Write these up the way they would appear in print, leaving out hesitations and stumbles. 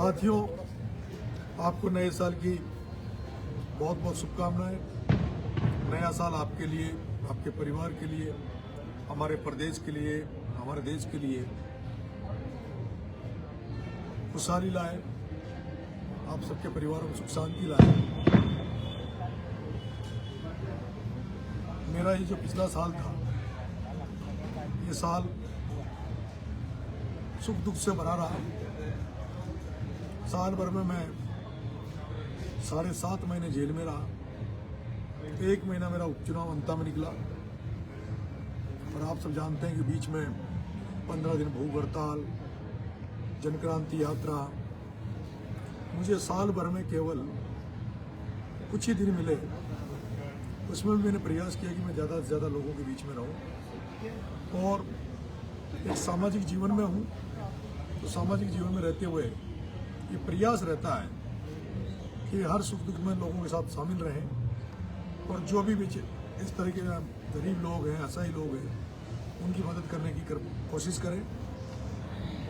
साथियों, आपको नए साल की बहुत बहुत शुभकामनाएं। नया साल आपके लिए, आपके परिवार के लिए, हमारे प्रदेश के लिए, हमारे देश के लिए खुशहाली लाए, आप सबके परिवारों में सुख शांति लाए। मेरा ये जो पिछला साल था, ये साल सुख दुख से भरा रहा। साल भर में मैं 7.5 महीने जेल में रहा। 1 महीना मेरा उपचुनाव अंता में निकला। और आप सब जानते हैं कि बीच में 15 दिन भूख हड़ताल, जनक्रांति यात्रा। मुझे साल भर में केवल कुछ ही दिन मिले, उसमें भी मैंने प्रयास किया कि मैं ज़्यादा से ज़्यादा लोगों के बीच में रहूं। और एक सामाजिक जीवन में हूं, तो सामाजिक जीवन में रहते हुए ये प्रयास रहता है कि हर सुख दुख में लोगों के साथ शामिल रहें और जो भी इस तरह के गरीब लोग हैं, असहाय लोग हैं, उनकी मदद करने की कोशिश करें।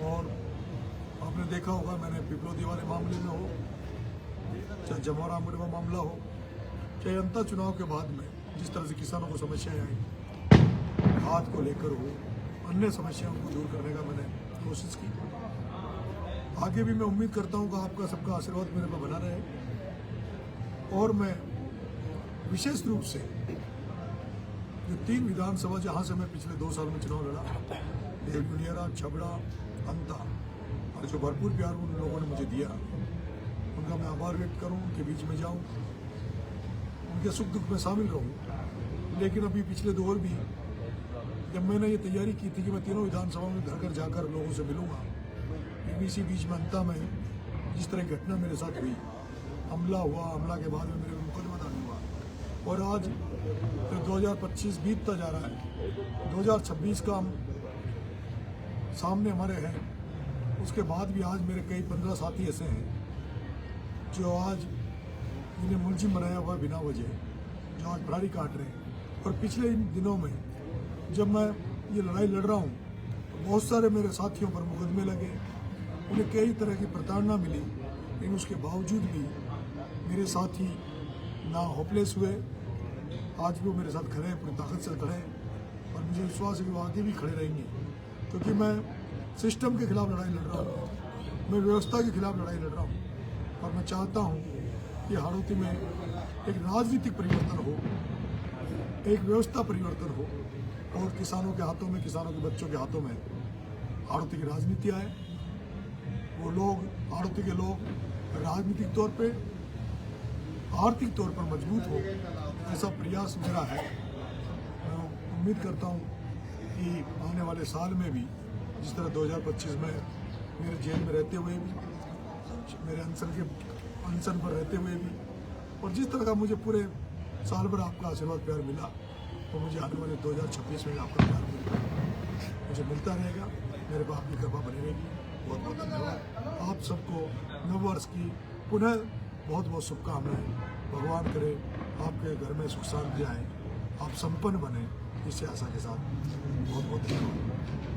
और आपने देखा होगा, मैंने पिपलोदी वाले मामले में हो, चाहे जमोरा मुड़वा मामला हो, चाहे अंतर चुनाव के बाद में जिस तरह से किसानों को समस्याएं आई, खाद को लेकर हो, अन्य समस्याओं को दूर करने का मैंने कोशिश की। आगे भी मैं उम्मीद करता हूं कि आपका सबका आशीर्वाद मेरे पर बना रहे। और मैं विशेष रूप से जो 3 विधानसभा जहां से मैं पिछले 2 साल में चुनाव लड़ा, देवगुनियारा, छबड़ा, अंता, और जो भरपूर प्यार उन लोगों ने मुझे दिया, उनका मैं आभार व्यक्त करूं, उनके बीच में जाऊं, उनके सुख दुख में शामिल रहूं। लेकिन अभी पिछले दौर भी जब मैंने ये तैयारी की थी कि मैं तीनों विधानसभा में घर घर जाकर लोगों से मिलूंगा, इसी बीच में अंता में जिस तरह की घटना मेरे साथ हुई, हमला हुआ, हमला के बाद में मेरे को मुकदमा दर्ज हुआ। और आज जब 2025 बीतता जा रहा है, 2026 का हम सामने हमारे हैं, उसके बाद भी आज मेरे कई 15 साथी ऐसे हैं जो आज इन्हें मुलजिम बनाया हुआ बिना वजह, जो आज भरारी काट रहे हैं। और पिछले इन दिनों में जब मैं ये लड़ाई लड़ रहा हूँ, तो बहुत सारे मेरे साथियों पर मुकदमे लगे, उन्हें कई तरह की प्रताड़ना मिली, लेकिन उसके बावजूद भी मेरे साथी ना होपलेस हुए। आज भी वो मेरे साथ खड़े हैं, पूरी ताकत से खड़े हैं, और मुझे विश्वास है कि वो आगे भी खड़े रहेंगे, क्योंकि मैं सिस्टम के खिलाफ लड़ाई लड़ रहा हूँ, मैं व्यवस्था के खिलाफ लड़ाई लड़ रहा हूँ। और मैं चाहता हूँ कि हाड़ौती में एक राजनीतिक परिवर्तन हो, एक व्यवस्था परिवर्तन हो, और किसानों के हाथों में, किसानों के बच्चों के हाथों में हाड़ौती की राजनीति आए। वो लोग, हाड़ौती के लोग राजनीतिक तौर पे, आर्थिक तौर पर मजबूत हो, ऐसा प्रयास मेरा है। मैं उम्मीद करता हूँ कि आने वाले साल में भी जिस तरह 2025 में मेरे जेल में रहते हुए भी, मेरे अनशन पर रहते हुए भी, और जिस तरह का मुझे पूरे साल भर आपका आशीर्वाद प्यार मिला, तो मुझे आने वाले 2026 में आपका प्यार मुझे मिलता रहेगा। मेरे पर आपकी कृपा बनी रहेगी। बहुत बहुत धन्यवाद। आप सबको नववर्ष की पुनः बहुत बहुत शुभकामनाएं। भगवान करे आपके घर में सुख शांति आए, आप संपन्न बने, इसी आशा के साथ बहुत बहुत धन्यवाद।